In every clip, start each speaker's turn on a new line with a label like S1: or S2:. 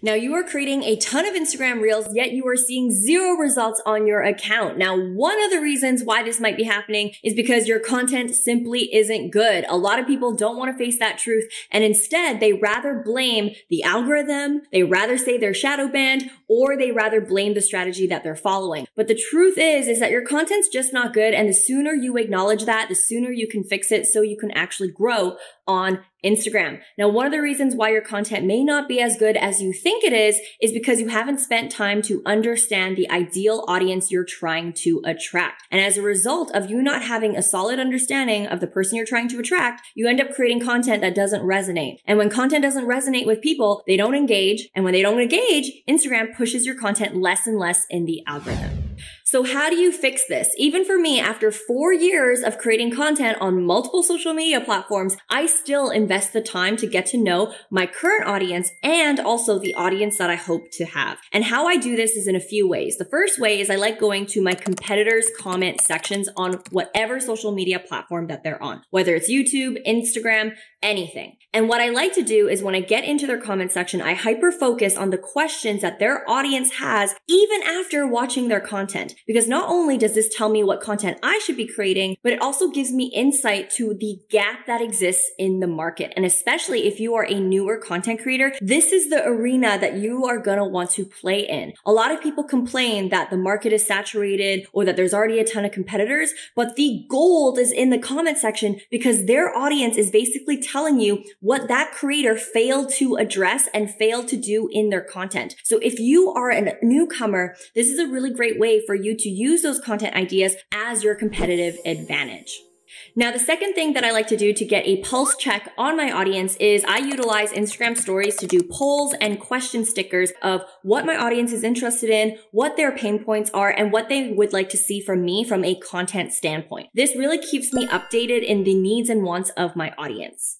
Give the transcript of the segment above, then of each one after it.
S1: Now you are creating a ton of Instagram reels, yet you are seeing zero results on your account. Now, one of the reasons why this might be happening is because your content simply isn't good. A lot of people don't want to face that truth, and instead they rather blame the algorithm, they rather say they're shadow banned, or they rather blame the strategy that they're following. But the truth is that your content's just not good, and the sooner you acknowledge that, the sooner you can fix it so you can actually grow on Instagram. Now, one of the reasons why your content may not be as good as you think it is because you haven't spent time to understand the ideal audience you're trying to attract. And as a result of you not having a solid understanding of the person you're trying to attract, you end up creating content that doesn't resonate. And when content doesn't resonate with people, they don't engage. And when they don't engage, Instagram pushes your content less and less in the algorithm. So how do you fix this? Even for me, after 4 years of creating content on multiple social media platforms, I still invest the time to get to know my current audience and also the audience that I hope to have. And how I do this is in a few ways. The first way is I like going to my competitors' comment sections on whatever social media platform that they're on, whether it's YouTube, Instagram, anything. And what I like to do is when I get into their comment section, I hyper focus on the questions that their audience has even after watching their content. Because not only does this tell me what content I should be creating, but it also gives me insight to the gap that exists in the market. And especially if you are a newer content creator, this is the arena that you are going to want to play in. A lot of people complain that the market is saturated or that there's already a ton of competitors, but the gold is in the comment section because their audience is basically telling you what that creator failed to address and failed to do in their content. So if you are a newcomer, this is a really great way for you to use those content ideas as your competitive advantage. Now, the second thing that I like to do to get a pulse check on my audience is I utilize Instagram stories to do polls and question stickers of what my audience is interested in, what their pain points are, and what they would like to see from me from a content standpoint. This really keeps me updated in the needs and wants of my audience.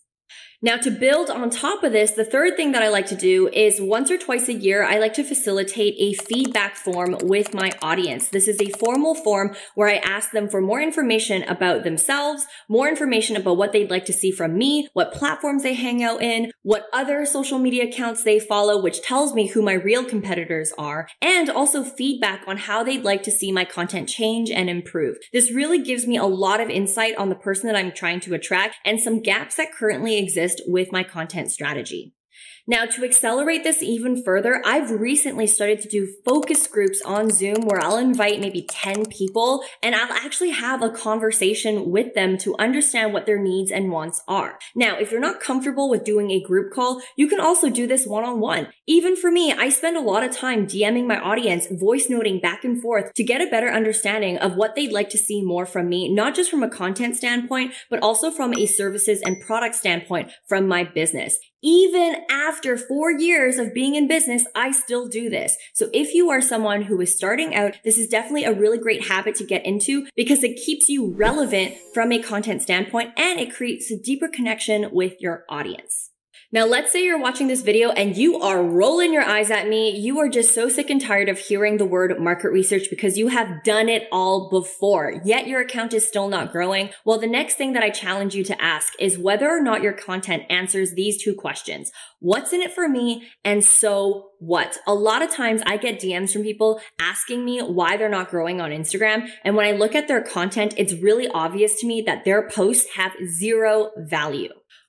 S1: Now, to build on top of this, the third thing that I like to do is once or twice a year, I like to facilitate a feedback form with my audience. This is a formal form where I ask them for more information about themselves, more information about what they'd like to see from me, what platforms they hang out in, what other social media accounts they follow, which tells me who my real competitors are, and also feedback on how they'd like to see my content change and improve. This really gives me a lot of insight on the person that I'm trying to attract and some gaps that currently exist with my content strategy. Now, to accelerate this even further, I've recently started to do focus groups on Zoom where I'll invite maybe 10 people and I'll actually have a conversation with them to understand what their needs and wants are. Now, if you're not comfortable with doing a group call, you can also do this one-on-one. Even for me, I spend a lot of time DMing my audience, voice noting back and forth to get a better understanding of what they'd like to see more from me, not just from a content standpoint, but also from a services and product standpoint from my business. Even after 4 years of being in business, I still do this. So if you are someone who is starting out, this is definitely a really great habit to get into because it keeps you relevant from a content standpoint and it creates a deeper connection with your audience. Now, let's say you're watching this video and you are rolling your eyes at me. You are just so sick and tired of hearing the word market research because you have done it all before, yet your account is still not growing. Well, the next thing that I challenge you to ask is whether or not your content answers these two questions. What's in it for me? And so what? A lot of times I get DMs from people asking me why they're not growing on Instagram. And when I look at their content, it's really obvious to me that their posts have zero value.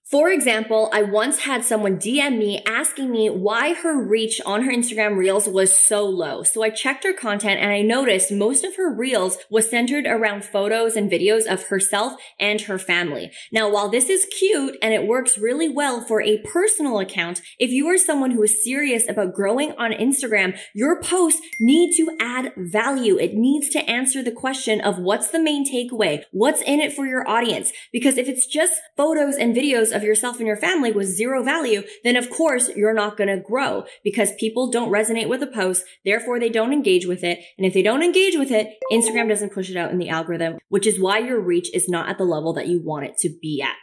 S1: For example, I once had someone DM me asking me why her reach on her Instagram Reels was so low. So I checked her content and I noticed most of her Reels was centered around photos and videos of herself and her family. Now, while this is cute and it works really well for a personal account, if you are someone who is serious about growing on Instagram, your posts need to add value. It needs to answer the question of what's the main takeaway? What's in it for your audience? Because if it's just photos and videos of yourself and your family with zero value, then of course you're not going to grow because people don't resonate with a post, therefore they don't engage with it. And if they don't engage with it, Instagram doesn't push it out in the algorithm, which is why your reach is not at the level that you want it to be at.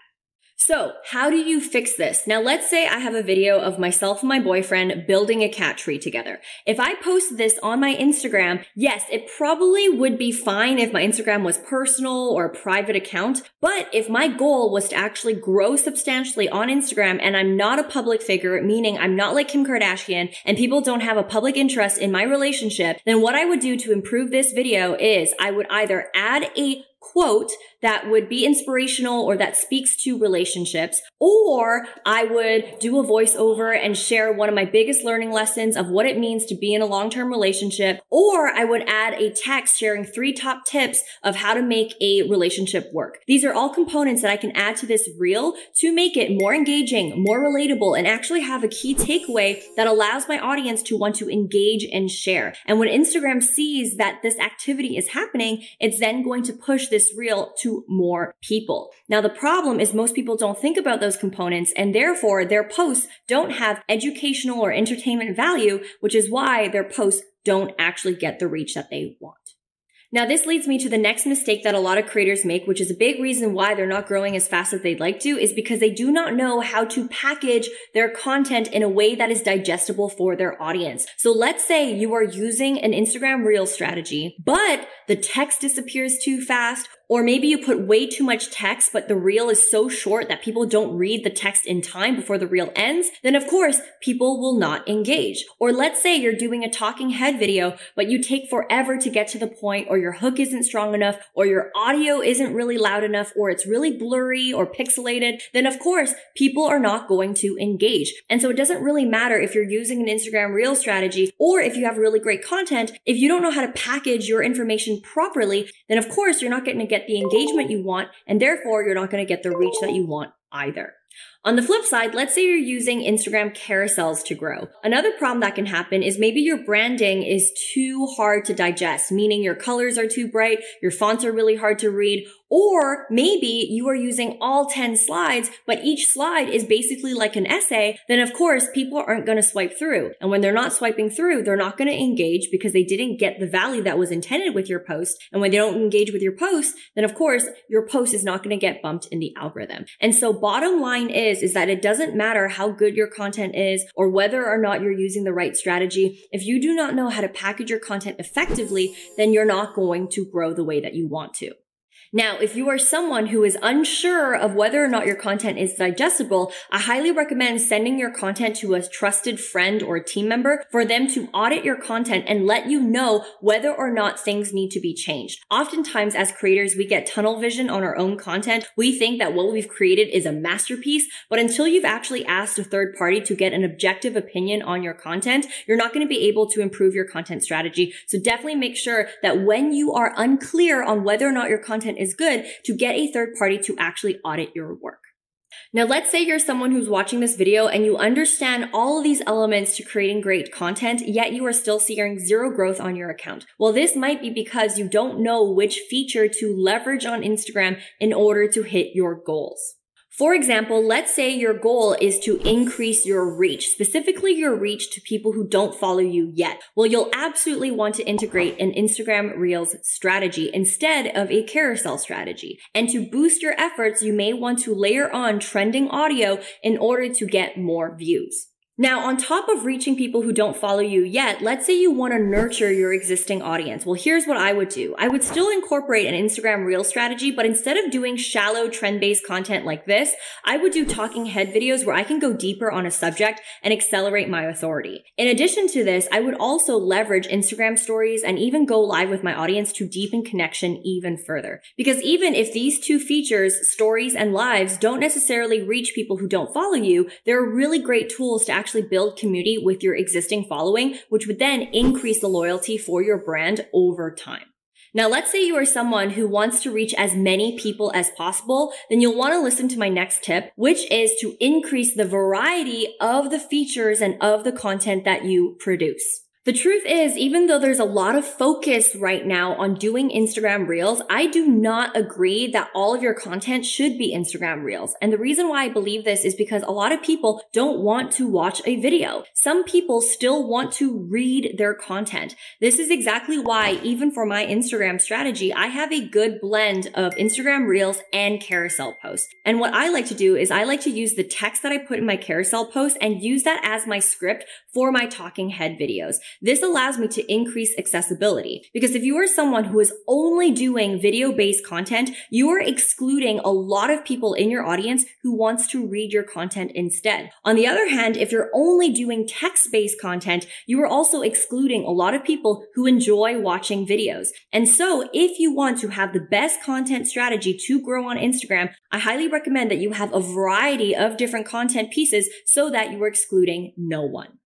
S1: So how do you fix this? Now, let's say I have a video of myself and my boyfriend building a cat tree together. If I post this on my Instagram, yes, it probably would be fine if my Instagram was personal or a private account. But if my goal was to actually grow substantially on Instagram and I'm not a public figure, meaning I'm not like Kim Kardashian and people don't have a public interest in my relationship, then what I would do to improve this video is I would either add a quote that would be inspirational or that speaks to relationships, or I would do a voiceover and share one of my biggest learning lessons of what it means to be in a long-term relationship, or I would add a text sharing 3 top tips of how to make a relationship work. These are all components that I can add to this reel to make it more engaging, more relatable, and actually have a key takeaway that allows my audience to want to engage and share. And when Instagram sees that this activity is happening, it's then going to push this reel to more people. Now, the problem is most people don't think about those components, and therefore their posts don't have educational or entertainment value, which is why their posts don't actually get the reach that they want. Now, this leads me to the next mistake that a lot of creators make, which is a big reason why they're not growing as fast as they'd like to, is because they do not know how to package their content in a way that is digestible for their audience. So let's say you are using an Instagram reel strategy, but the text disappears too fast, or maybe you put way too much text, but the reel is so short that people don't read the text in time before the reel ends, then of course, people will not engage. Or let's say you're doing a talking head video, but you take forever to get to the point, or your hook isn't strong enough, or your audio isn't really loud enough, or it's really blurry or pixelated, then of course, people are not going to engage. And so it doesn't really matter if you're using an Instagram reel strategy, or if you have really great content, if you don't know how to package your information properly, then of course, you're not going to get the engagement you want, and therefore you're not going to get the reach that you want either. On the flip side, let's say you're using Instagram carousels to grow. Another problem that can happen is maybe your branding is too hard to digest, meaning your colors are too bright, your fonts are really hard to read, or maybe you are using all 10 slides, but each slide is basically like an essay, then of course people aren't going to swipe through. And when they're not swiping through, they're not going to engage because they didn't get the value that was intended with your post. And when they don't engage with your post, then of course your post is not going to get bumped in the algorithm. And so bottom line is that it doesn't matter how good your content is or whether or not you're using the right strategy. If you do not know how to package your content effectively, then you're not going to grow the way that you want to. Now, if you are someone who is unsure of whether or not your content is digestible, I highly recommend sending your content to a trusted friend or team member for them to audit your content and let you know whether or not things need to be changed. Oftentimes, as creators, we get tunnel vision on our own content. We think that what we've created is a masterpiece, but until you've actually asked a third party to get an objective opinion on your content, you're not going to be able to improve your content strategy. So definitely make sure that when you are unclear on whether or not your content is good, to get a third party to actually audit your work. Now, let's say you're someone who's watching this video and you understand all of these elements to creating great content, yet you are still seeing zero growth on your account. Well, this might be because you don't know which feature to leverage on Instagram in order to hit your goals. For example, let's say your goal is to increase your reach, specifically your reach to people who don't follow you yet. Well, you'll absolutely want to integrate an Instagram Reels strategy instead of a carousel strategy. And to boost your efforts, you may want to layer on trending audio in order to get more views. Now, on top of reaching people who don't follow you yet, let's say you want to nurture your existing audience. Well, here's what I would do. I would still incorporate an Instagram Reel strategy, but instead of doing shallow trend-based content like this, I would do talking head videos where I can go deeper on a subject and accelerate my authority. In addition to this, I would also leverage Instagram stories and even go live with my audience to deepen connection even further. Because even if these two features, stories and lives, don't necessarily reach people who don't follow you, they're really great tools to actually build community with your existing following, which would then increase the loyalty for your brand over time. Now, let's say you are someone who wants to reach as many people as possible, then you'll want to listen to my next tip, which is to increase the variety of the features and of the content that you produce. The truth is, even though there's a lot of focus right now on doing Instagram Reels, I do not agree that all of your content should be Instagram Reels. And the reason why I believe this is because a lot of people don't want to watch a video. Some people still want to read their content. This is exactly why, even for my Instagram strategy, I have a good blend of Instagram Reels and carousel posts. And what I like to do is I like to use the text that I put in my carousel post and use that as my script for my talking head videos. This allows me to increase accessibility, because if you are someone who is only doing video-based content, you are excluding a lot of people in your audience who wants to read your content instead. On the other hand, if you're only doing text-based content, you are also excluding a lot of people who enjoy watching videos. And so if you want to have the best content strategy to grow on Instagram, I highly recommend that you have a variety of different content pieces so that you are excluding no one.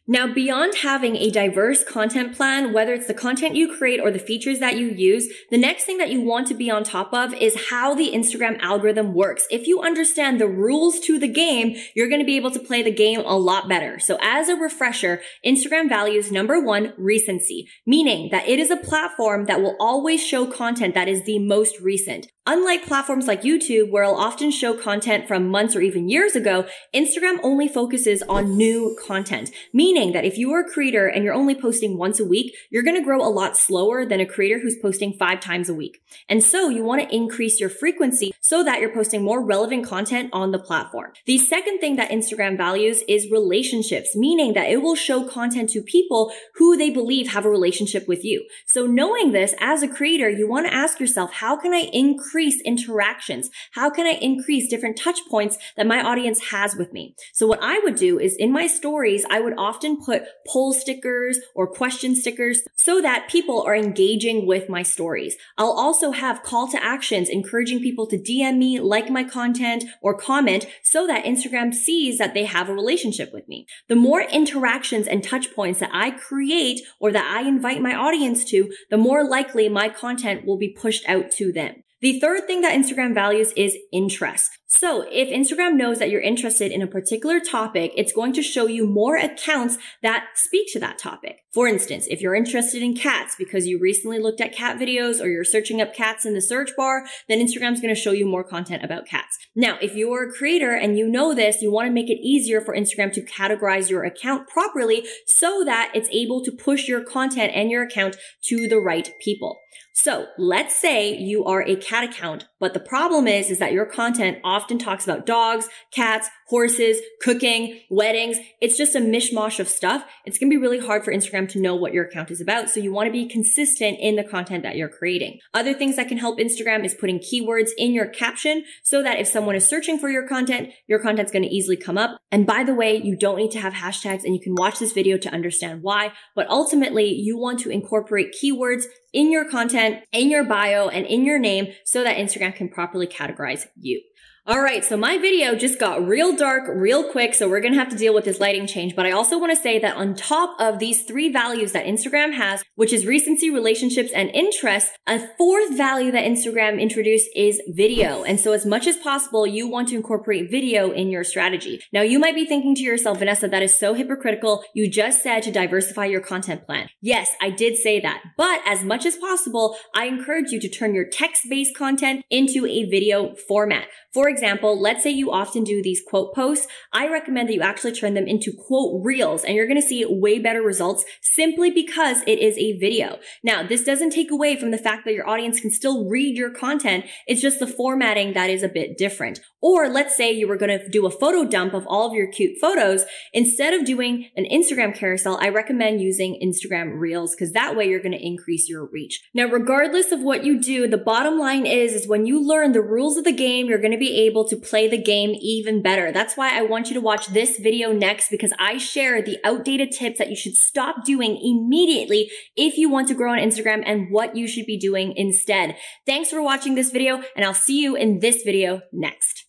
S1: Now, beyond having a diverse content plan, whether it's the content you create or the features that you use, the next thing that you want to be on top of is how the Instagram algorithm works. If you understand the rules to the game, you're going to be able to play the game a lot better. So as a refresher, Instagram values number one, recency, meaning that it is a platform that will always show content that is the most recent. Unlike platforms like YouTube, where it'll often show content from months or even years ago, Instagram only focuses on new content, meaning that if you are a creator and you're only posting once a week, you're going to grow a lot slower than a creator who's posting 5 times a week. And so you want to increase your frequency so that you're posting more relevant content on the platform. The second thing that Instagram values is relationships, meaning that it will show content to people who they believe have a relationship with you. So knowing this, as a creator, you want to ask yourself, how can I increase interactions? How can I increase different touch points that my audience has with me? So what I would do is in my stories, I would often put poll stickers or question stickers so that people are engaging with my stories. I'll also have call to actions encouraging people to DM me, like my content, or comment so that Instagram sees that they have a relationship with me. The more interactions and touch points that I create or that I invite my audience to, the more likely my content will be pushed out to them. The third thing that Instagram values is interest. So if Instagram knows that you're interested in a particular topic, it's going to show you more accounts that speak to that topic. For instance, if you're interested in cats because you recently looked at cat videos or you're searching up cats in the search bar, then Instagram's going to show you more content about cats. Now, if you're a creator and you know this, you want to make it easier for Instagram to categorize your account properly so that it's able to push your content and your account to the right people. So let's say you are a cat account, but the problem is that your content often talks about dogs, cats, horses, cooking, weddings. It's just a mishmash of stuff. It's going to be really hard for Instagram to know what your account is about. So you want to be consistent in the content that you're creating. Other things that can help Instagram is putting keywords in your caption so that if someone is searching for your content's going to easily come up. And by the way, you don't need to have hashtags, and you can watch this video to understand why. But ultimately, you want to incorporate keywords in your content, in your bio, and in your name so that Instagram can properly categorize you. All right, so my video just got real dark real quick, so we're going to have to deal with this lighting change. But I also want to say that on top of these 3 values that Instagram has, which is recency, relationships, and interest, a 4th value that Instagram introduced is video. And so as much as possible, you want to incorporate video in your strategy. Now, you might be thinking to yourself, Vanessa, that is so hypocritical. You just said to diversify your content plan. Yes, I did say that. But as much as possible, I encourage you to turn your text-based content into a video format. For example, let's say you often do these quote posts. I recommend that you actually turn them into quote reels, and you're going to see way better results simply because it is a video. Now, this doesn't take away from the fact that your audience can still read your content. It's just the formatting that is a bit different. Or let's say you were going to do a photo dump of all of your cute photos. Instead of doing an Instagram carousel, I recommend using Instagram Reels because that way you're going to increase your reach. Now, regardless of what you do, the bottom line is when you learn the rules of the game, you're going to be able to play the game even better. That's why I want you to watch this video next, because I share the outdated tips that you should stop doing immediately if you want to grow on Instagram and what you should be doing instead. Thanks for watching this video, and I'll see you in this video next.